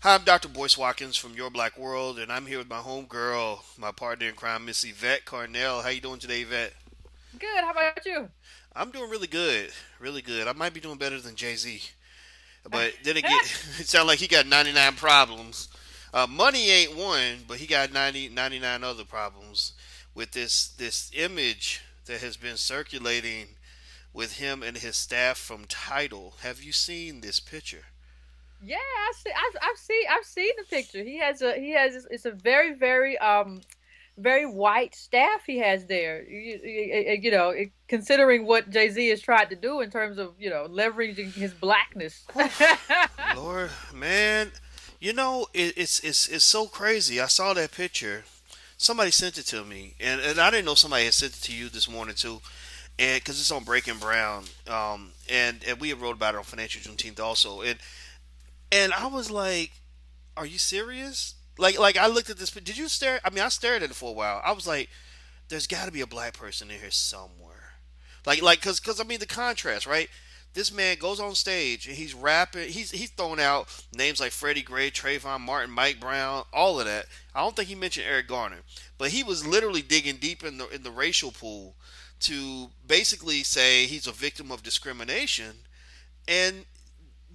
Hi, I'm Dr. Boyce Watkins from Your Black World, and I'm here with my home girl, my partner in crime, Miss Yvette Carnell. How you doing today, Yvette? Good. How about you? I'm doing really good, really good. I might be doing better than JayZ, but then again, it sounds like he got 99 problems. Money ain't one, but he got 99 other problems with this image that has been circulating with him and his staff from Tidal. Have you seen this picture? Yeah, I see. I've seen the picture. It's a very white staff he has there. Considering what Jay Z has tried to do in terms of leveraging his blackness. Whew. Lord, man, it's so crazy. I saw that picture. Somebody sent it to me, and I didn't know somebody had sent it to you this morning too, and because it's on Breaking Brown, and we had wrote about it on Financial Juneteenth also, and I was like, "Are you serious?" Like I looked at this. Did you stare? I mean, I stared at it for a while. I was like, "There's got to be a black person in here somewhere." Cause I mean the contrast, right? This man goes on stage and he's rapping. He's throwing out names like Freddie Gray, Trayvon Martin, Mike Brown, all of that. I don't think he mentioned Eric Garner, but he was literally digging deep in the racial pool to basically say he's a victim of discrimination. And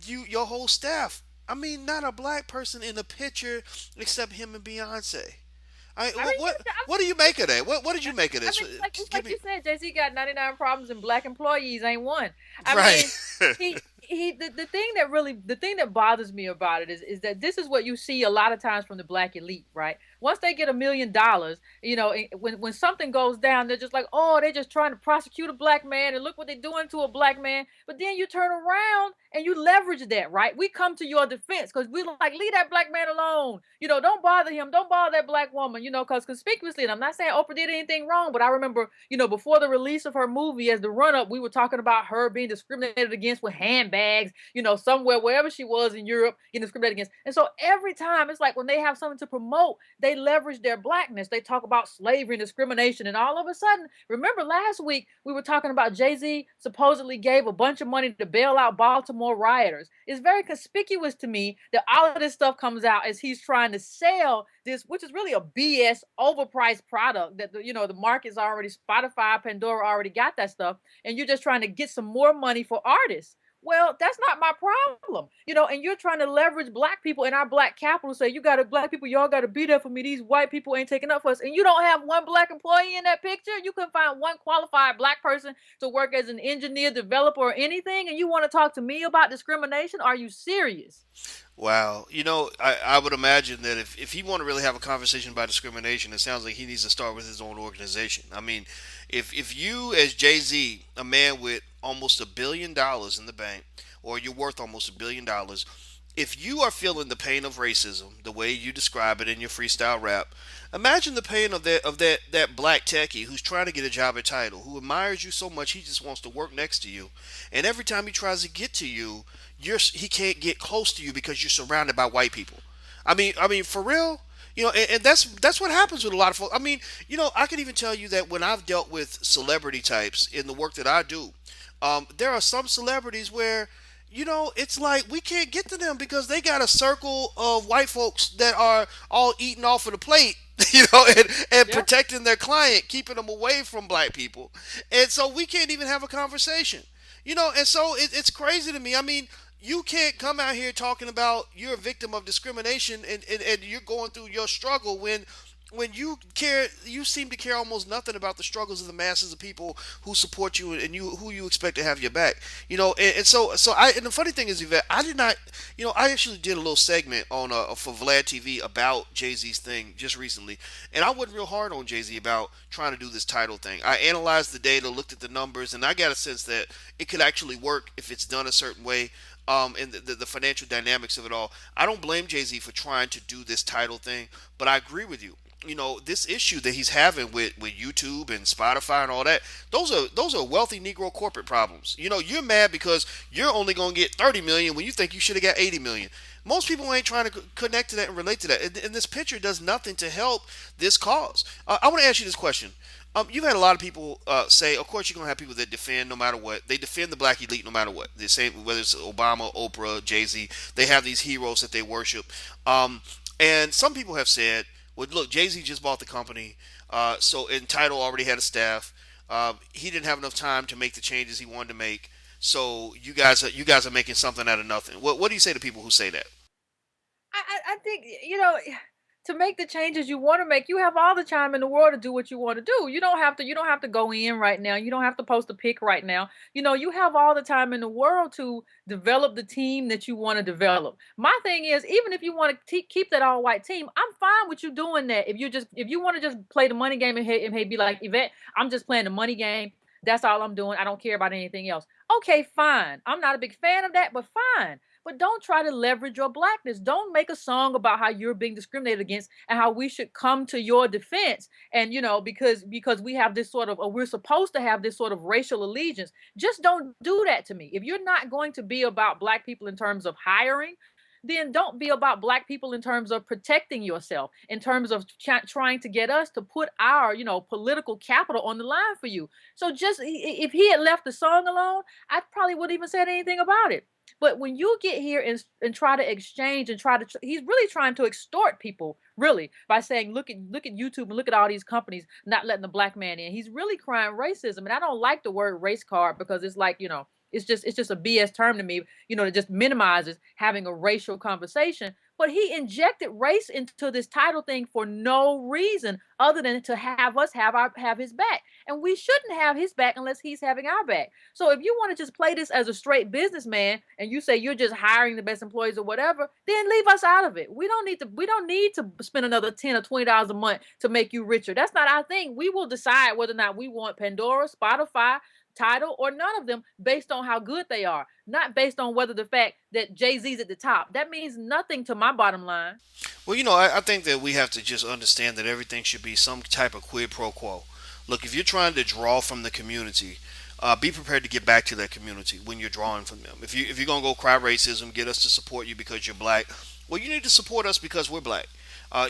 your whole staff. I mean, not a black person in the picture except him and Beyonce. I mean, What do you make of that? What did you make of I this? mean, it's Give like me you said, Jay Z got 99 problems and black employees ain't one. I right. mean, the thing that bothers me about it is that this is what you see a lot of times from the black elite, right? Once they get $1 million, when something goes down, they're just like, oh, they're just trying to prosecute a black man and look what they're doing to a black man. But then you turn around and you leverage that, right? We come to your defense because we like, leave that black man alone. Don't bother him. Don't bother that black woman, because conspicuously, and I'm not saying Oprah did anything wrong, but I remember, before the release of her movie as the run up, we were talking about her being discriminated against with handbags, somewhere, wherever she was in Europe, getting discriminated against. And so every time it's like when they have something to promote, they leverage their blackness. They talk about slavery and discrimination. And all of a sudden, remember last week, we were talking about Jay-Z supposedly gave a bunch of money to bail out Baltimore rioters. It's very conspicuous to me that all of this stuff comes out as he's trying to sell this, which is really a BS overpriced product that the market's already, Spotify, Pandora already got that stuff, and you're just trying to get some more money for artists. Well, that's not my problem, and you're trying to leverage black people in our black capital. Say, you got to, black people, y'all got to be there for me. These white people ain't taking up for us. And you don't have one black employee in that picture. You can find one qualified black person to work as an engineer, developer, or anything. And you want to talk to me about discrimination? Are you serious? Wow. I would imagine that if he want to really have a conversation about discrimination, it sounds like he needs to start with his own organization. I mean, if you as Jay Z, a man with almost $1 billion in the bank, or you're worth almost $1 billion, if you are feeling the pain of racism the way you describe it in your freestyle rap, imagine the pain of that black techie who's trying to get a job at Tidal, who admires you so much he just wants to work next to you, and every time he tries to get to you, he can't get close to you because you're surrounded by white people. I mean, for real. And that's what happens with a lot of folks. I mean, I can even tell you that when I've dealt with celebrity types in the work that I do, there are some celebrities where it's like we can't get to them because they got a circle of white folks that are all eating off of the plate, and Yeah. protecting their client, keeping them away from black people. And so we can't even have a conversation. And so it's crazy to me. I mean, you can't come out here talking about you're a victim of discrimination and you're going through your struggle when you seem to care almost nothing about the struggles of the masses of people who support you and who you expect to have your back. And the funny thing is, Yvette, I did not, I actually did a little segment on for Vlad TV about JayZ's thing just recently, and I went real hard on JayZ about trying to do this title thing. I analyzed the data, looked at the numbers, and I got a sense that it could actually work if it's done a certain way. And the financial dynamics of it all. I don't blame JayZ for trying to do this title thing, but I agree with you. This issue that he's having with YouTube and Spotify and all that, those are wealthy Negro corporate problems. You're mad because you're only gonna get 30 million when you think you should have got 80 million. Most people ain't trying to connect to that and relate to that, and this picture does nothing to help this cause. I want to ask you this question. You've had a lot of people say, of course, you're gonna have people that defend no matter what. They defend the black elite no matter what. The same whether it's Obama, Oprah, JayZ. They have these heroes that they worship. Um, and some people have said, "Well, look, JayZ just bought the company, so and Tidal already had a staff. He didn't have enough time to make the changes he wanted to make. So you guys are making something out of nothing." What do you say to people who say that? I think to make the changes you want to make, you have all the time in the world to do what you want to do. You don't have to go in right now. You don't have to post a pic right now. You have all the time in the world to develop the team that you want to develop. My thing is, even if you want to keep that all white team, I'm fine with you doing that. If you want to just play the money game and be like, Yvette, I'm just playing the money game. That's all I'm doing. I don't care about anything else. Okay, fine. I'm not a big fan of that, but fine. But don't try to leverage your blackness. Don't make a song about how you're being discriminated against and how we should come to your defense. And because we have this sort of, or we're supposed to have this sort of racial allegiance. Just don't do that to me. If you're not going to be about black people in terms of hiring, then don't be about black people in terms of protecting yourself, in terms of trying to get us to put our, political capital on the line for you. So just if he had left the song alone, I probably wouldn't even said anything about it. But when you get here and try to exchange and he's really trying to extort people, really, by saying, look at YouTube and look at all these companies not letting the black man in. He's really crying racism, and I don't like the word race card because it's like it's just a BS term to me. It just minimizes having a racial conversation. But he injected race into this title thing for no reason other than to have us have his back, and we shouldn't have his back unless he's having our back. So if you want to just play this as a straight businessman and you say you're just hiring the best employees or whatever, then leave us out of it. We don't need to spend another $10 or $20 a month to make you richer. That's not our thing. We will decide whether or not we want Pandora, Spotify, Title, or none of them based on how good they are, not based on whether the fact that JayZ's at the top. That means nothing to my bottom line. Well, I think that we have to just understand that everything should be some type of quid pro quo. Look, if you're trying to draw from the community, be prepared to get back to that community when you're drawing from them. If you're gonna go cry racism, get us to support you because you're black. Well, you need to support us because we're black.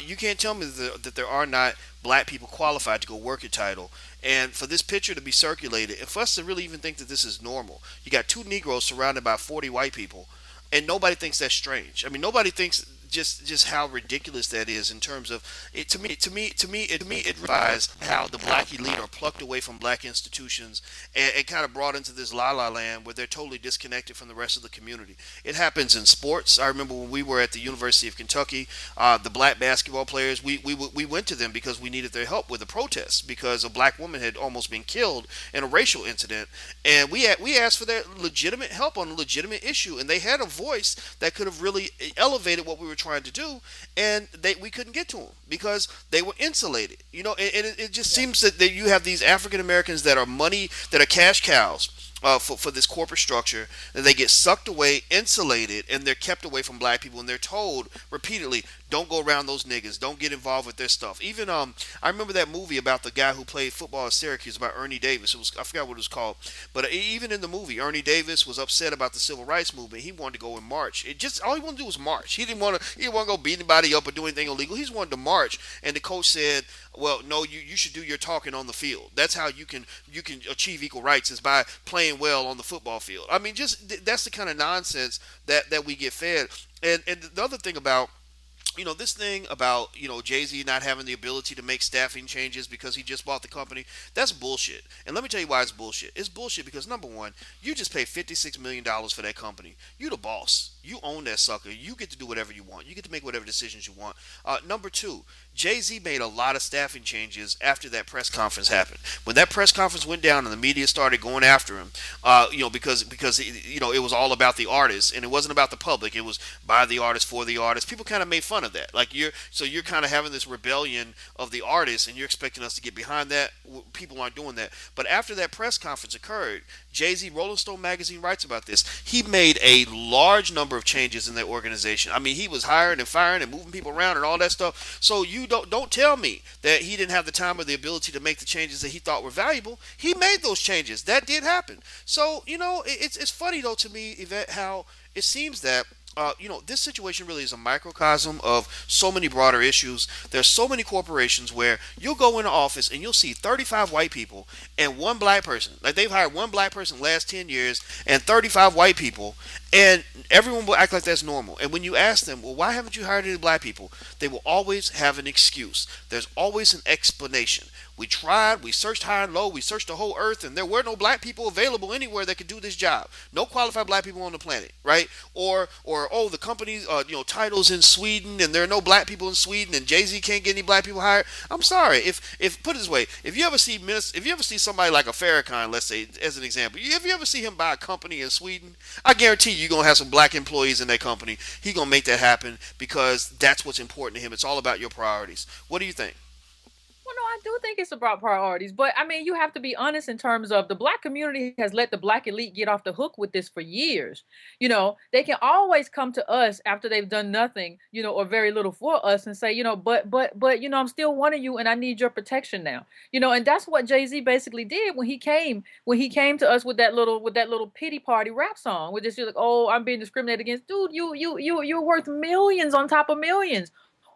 You can't tell me that there are not black people qualified to go work at Title. And for this picture to be circulated, and for us to really even think that this is normal, you got two Negroes surrounded by 40 white people, and nobody thinks that's strange. I mean, nobody thinks just how ridiculous that is in terms of it. To me, it realizes how the black elite are plucked away from black institutions and kind of brought into this la la land where they're totally disconnected from the rest of the community. It happens in sports. I remember when we were at the University of Kentucky, the black basketball players. We went to them because we needed their help with the protests because a black woman had almost been killed in a racial incident, and we asked for their legitimate help on a legitimate issue, and they had a voice that could have really elevated what we were trying to do, and we couldn't get to them because they were insulated. And it just Yeah. seems that you have these African Americans that are money, that are cash cows. For this corporate structure, and they get sucked away, insulated, and they're kept away from black people, and they're told repeatedly, "Don't go around those niggas. Don't get involved with their stuff." Even I remember that movie about the guy who played football at Syracuse about Ernie Davis. I forgot what it was called, but even in the movie, Ernie Davis was upset about the civil rights movement. He wanted to go and march. It just all he wanted to do was march. He didn't want to go beat anybody up or do anything illegal. He just wanted to march, and the coach said, "Well, no, you should do your talking on the field. That's how you can achieve equal rights is by playing well on the football field." I mean, just that's the kind of nonsense that we get fed. And the other thing about this thing about JayZ not having the ability to make staffing changes because he just bought the company, that's bullshit. And let me tell you why it's bullshit. It's bullshit because number one, you just paid $56 million for that company. You the boss. You own that sucker. You get to do whatever you want. You get to make whatever decisions you want. Number two, JayZ made a lot of staffing changes after that press conference happened. When that press conference went down and the media started going after him, because it was all about the artist and it wasn't about the public. It was by the artist for the artist. People kind of made fun of that. Like you're kind of having this rebellion of the artist, and you're expecting us to get behind that. People aren't doing that. But after that press conference occurred, JayZ, Rolling Stone magazine writes about this. He made a large number of changes in that organization. I mean, he was hiring and firing and moving people around and all that stuff. So you don't tell me that he didn't have the time or the ability to make the changes that he thought were valuable. He made those changes. That did happen. So it's funny though to me, Yvette, how it seems that this situation really is a microcosm of so many broader issues. There's so many corporations where you'll go into office and you'll see 35 white people and one black person. Like they've hired one black person last 10 years and 35 white people, and everyone will act like that's normal. And when you ask them, well, why haven't you hired any black people? They will always have an excuse. There's always an explanation. We tried, we searched high and low, we searched the whole earth, and there were no black people available anywhere that could do this job. No qualified black people on the planet, right? Or oh, the company's titles in Sweden, and there are no black people in Sweden, and JayZ can't get any black people hired. I'm sorry. If put it this way, if you ever see somebody like a Farrakhan, let's say as an example, if you ever see him buy a company in Sweden, I guarantee you're gonna have some black employees in that company. He gonna make that happen because that's what's important to him. It's all about your priorities. What do you think? Well, no, I do think it's about priorities, but I mean, you have to be honest in terms of the black community has let the black elite get off the hook with this for years. They can always come to us after they've done nothing, or very little for us and say, but, I'm still one of you and I need your protection now. And that's what JayZ basically did when he came to us with that little pity party rap song, with this, you're like, oh, I'm being discriminated against. Dude, you're worth millions on top of millions.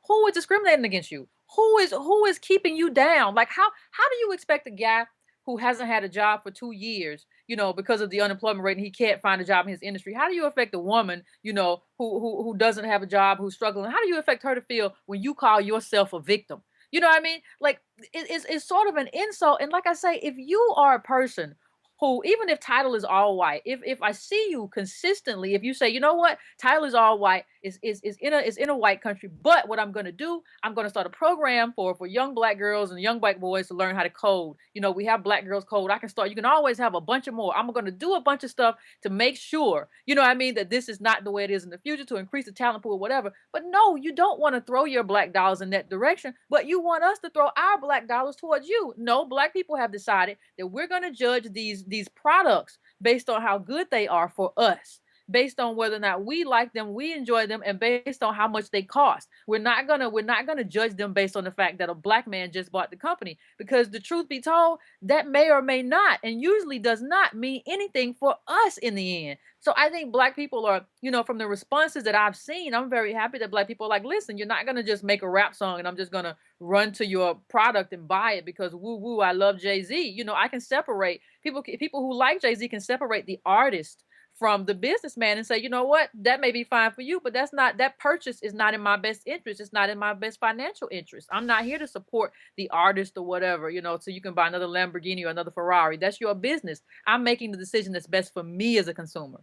Who is discriminating against you? Who is keeping you down? Like how do you expect a guy who hasn't had a job for 2 years, because of the unemployment rate and he can't find a job in his industry? How do you affect a woman, who doesn't have a job, who's struggling? How do you affect her to feel when you call yourself a victim? You know what I mean? Like it's sort of an insult. And like I say, if you are a person who, even if Tidal is all white, if I see you consistently, if you say, you know what, Tidal is all white, is in a white country, but what I'm gonna do, I'm gonna start a program for young black girls and young black boys to learn how to code. We have Black Girls Code. I can start. You can always have a bunch of more. I'm gonna do a bunch of stuff to make sure, what I mean, that this is not the way it is in the future, to increase the talent pool, whatever. But no, you don't want to throw your black dollars in that direction, but you want us to throw our black dollars towards you. No, black people have decided that we're gonna judge these products based on how good they are for us, based on whether or not we like them, we enjoy them, and based on how much they cost. We're not gonna judge them based on the fact that a black man just bought the company, because the truth be told, that may or may not, and usually does not mean anything for us in the end. So I think black people are, from the responses that I've seen, I'm very happy that black people are like, listen, you're not gonna just make a rap song and I'm just gonna run to your product and buy it because woo woo, I love JayZ. I can separate people who like JayZ can separate the artist from the businessman and say, you know what, that may be fine for you, but that purchase is not in my best interest. It's not in my best financial interest. I'm not here to support the artist or whatever, so you can buy another Lamborghini or another Ferrari. That's your business. I'm making the decision that's best for me as a consumer.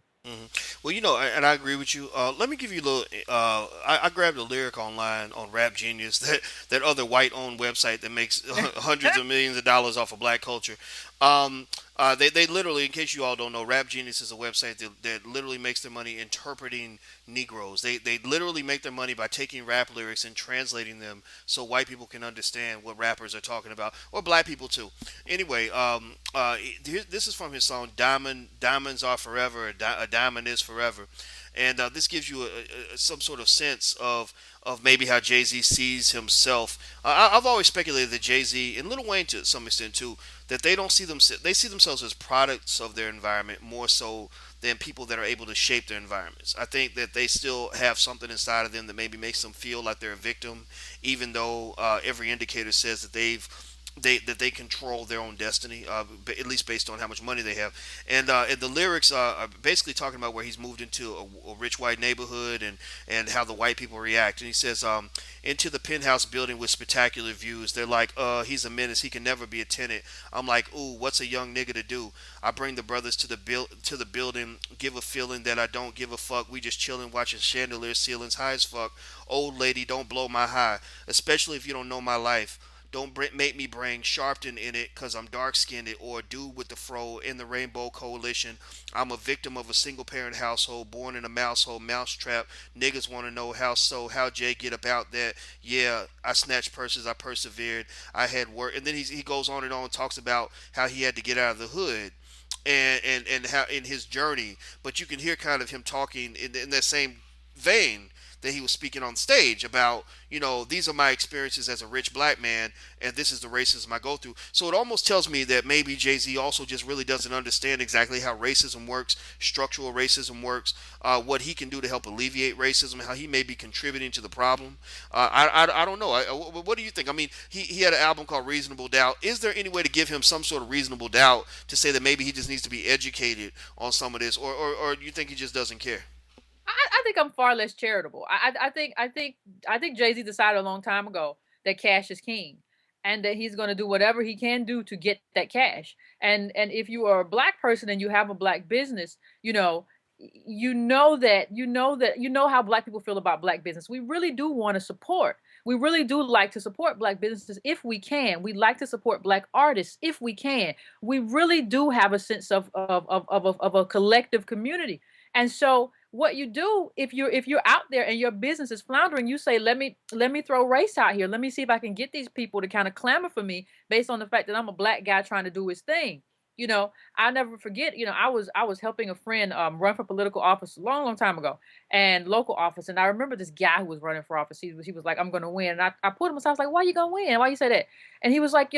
Well, and I agree with you. Let me give you a little. I grabbed a lyric online on Rap Genius, that other white-owned website that makes hundreds of millions of dollars off of black culture. They literally, in case you all don't know, Rap Genius is a website that literally makes their money interpreting Negroes. They literally make their money by taking rap lyrics and translating them so white people can understand what rappers are talking about, or black people too. Anyway, this is from his song "Diamonds Are Forever." A diamond is forever, and this gives you some sort of sense of maybe how JayZ sees himself. I've always speculated that JayZ and Lil Wayne to some extent too, that they see themselves as products of their environment more so than people that are able to shape their environments. I think that they still have something inside of them that maybe makes them feel like they're a victim, even though every indicator says that they control their own destiny, at least based on how much money they have. And the lyrics are basically talking about where he's moved into a rich white neighborhood, and how the white people react. And he says, into the penthouse building with spectacular views. They're like, he's a menace. He can never be a tenant. I'm like, ooh, what's a young nigga to do? I bring the brothers to the building, give a feeling that I don't give a fuck. We just chilling, watching chandelier ceilings high as fuck. Old lady, don't blow my high, especially if you don't know my life. Don't make me bring Sharpton in it cause I'm dark skinned, or dude with the fro in the Rainbow Coalition. I'm a victim of a single parent household, born in a mousehole, mousetrap. Niggas want to know how Jay get about that. Yeah, I snatched purses, I persevered, I had work. And then he goes on and talks about how he had to get out of the hood, and how in his journey. But you can hear kind of him talking in that same vein, that he was speaking on stage about, these are my experiences as a rich black man, and this is the racism I go through. So it almost tells me that maybe JayZ also just really doesn't understand exactly how racism works, structural racism works, what he can do to help alleviate racism, how he may be contributing to the problem. I don't know. What do you think? I mean, he had an album called Reasonable Doubt. Is there any way to give him some sort of reasonable doubt to say that maybe he just needs to be educated on some of this, or you think he just doesn't care? I think I'm far less charitable. I think Jay Z decided a long time ago that cash is king, and that he's going to do whatever he can do to get that cash. And if you are a black person and you have a black business, you know how black people feel about black business. We really do want to support. We really do like to support black businesses if we can. We like to support black artists if we can. We really do have a sense of a collective community. And so what you do if you're out there and your business is floundering, you say, let me throw race out here. Let me see if I can get these people to kind of clamor for me based on the fact that I'm a black guy trying to do his thing. I'll never forget, I was helping a friend run for political office a long, long time ago, and local office. And I remember this guy who was running for office. He was like, I'm gonna win. And I put him aside. I was like, why you gonna win? Why you say that? And he was like,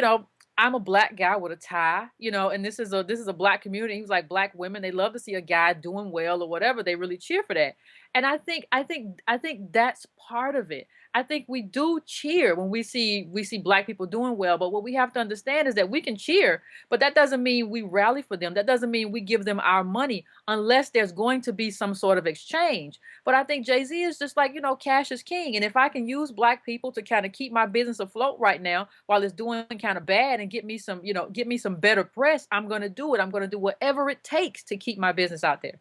I'm a black guy with a tie, and this is a black community. He was like, black women, they love to see a guy doing well or whatever. They really cheer for that. And I think that's part of it. I think we do cheer when we see black people doing well. But what we have to understand is that we can cheer, but that doesn't mean we rally for them. That doesn't mean we give them our money unless there's going to be some sort of exchange. But I think Jay Z is just like, cash is king. And if I can use black people to kind of keep my business afloat right now while it's doing kind of bad and get me some better press, I'm going to do it. I'm going to do whatever it takes to keep my business out there.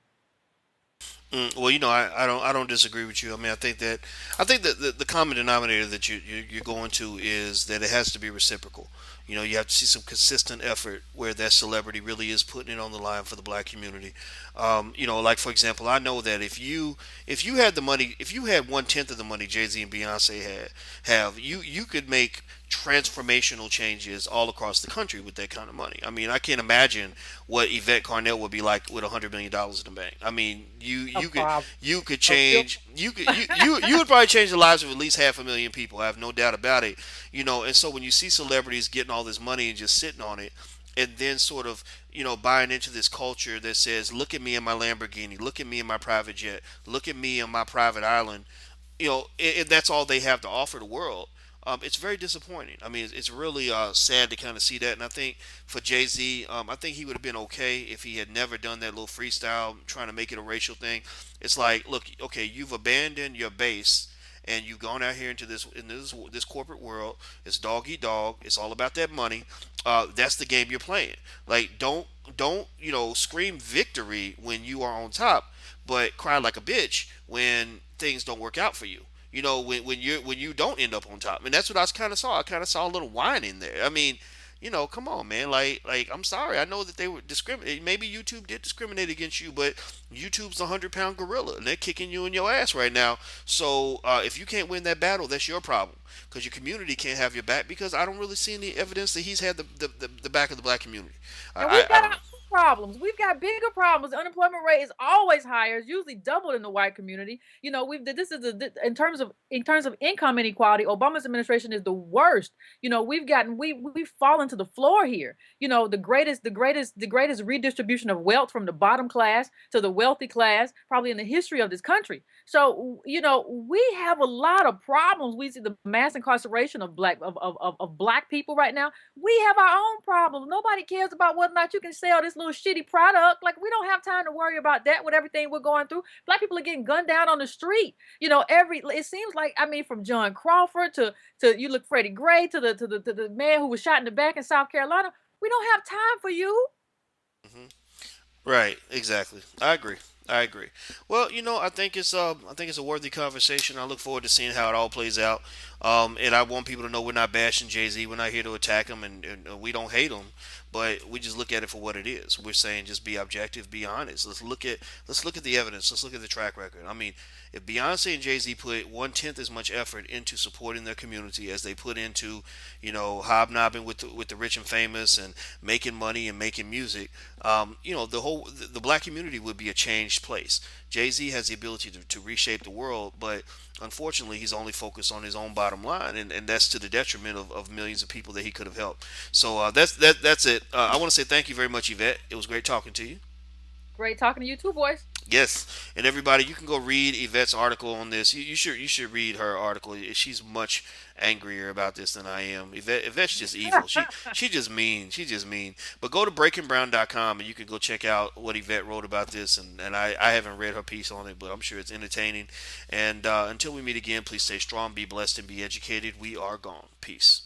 Well, I don't disagree with you. I mean, I think that the common denominator that you're going to is that it has to be reciprocal. You have to see some consistent effort where that celebrity really is putting it on the line for the black community. Like for example, I know that if you had the money, if you had 1/10 of the money JayZ and Beyonce have, you could make transformational changes all across the country with that kind of money. I mean, I can't imagine what Yvette Carnell would be like with $100 million in the bank. I mean, you No you could problem. you could No, feel change you would probably change the lives of at least 500,000 people. I have no doubt about it. And so when you see celebrities getting all this money and just sitting on it, and then sort of buying into this culture that says, look at me in my Lamborghini, look at me in my private jet, look at me on my private island, and that's all they have to offer the world. It's very disappointing. I mean, it's really sad to kind of see that. And I think for JayZ, I think he would have been okay if he had never done that little freestyle, trying to make it a racial thing. It's like, look, okay, you've abandoned your base, and you've gone out here into this corporate world. It's dog eat dog. It's all about that money. That's the game you're playing. Like, don't scream victory when you are on top, but cry like a bitch when things don't work out for you. When you don't end up on top. And that's what I kind of saw. I kind of saw a little whine in there. I mean, come on, man. Like I'm sorry. I know that they were discriminating. Maybe YouTube did discriminate against you, but YouTube's a 100-pound gorilla, and they're kicking you in your ass right now. So if you can't win that battle, that's your problem. Because your community can't have your back. Because I don't really see any evidence that he's had the back of the black community. I And I, we've I got our don't know. own problems. We've got bigger problems. The unemployment rate is always higher. It's usually doubled in the white community. We've this is in terms of income inequality. Obama's administration is the worst. We've fallen to the floor here. The greatest redistribution of wealth from the bottom class to the wealthy class probably in the history of this country. So we have a lot of problems. We see the mass incarceration of black people right now. We have our own problems. Nobody cares about whether or not you can sell this little shitty product. Like, we don't have time to worry about that with everything we're going through. Black people are getting gunned down on the street. Every it seems like, I mean, from John Crawford to you look Freddie Gray to the man who was shot in the back in South Carolina. We don't have time for you. Hmm. Right, exactly. I agree. I agree. Well, I think it's a worthy conversation. I look forward to seeing how it all plays out. And I want people to know we're not bashing JayZ. We're not here to attack him, and we don't hate him, but we just look at it for what it is. We're saying just be objective, be honest. Let's look at the evidence. Let's look at the track record. I mean, if Beyonce and JayZ put 1/10 as much effort into supporting their community as they put into, hobnobbing with the rich and famous and making money and making music, the black community would be a changed place. JayZ has the ability to reshape the world, but unfortunately, he's only focused on his own bottom line, and that's to the detriment of millions of people that he could have helped. So that's it. I want to say thank you very much, Yvette. It was great talking to you. Great talking to you too, boys. Yes, and everybody, you can go read Yvette's article on this. You should read her article. She's much angrier about this than I am. Yvette's just evil. She just mean. She just mean. But go to breakingbrown.com and you can go check out what Yvette wrote about this. And I haven't read her piece on it, but I'm sure it's entertaining. And until we meet again, please stay strong, be blessed, and be educated. We are gone. Peace.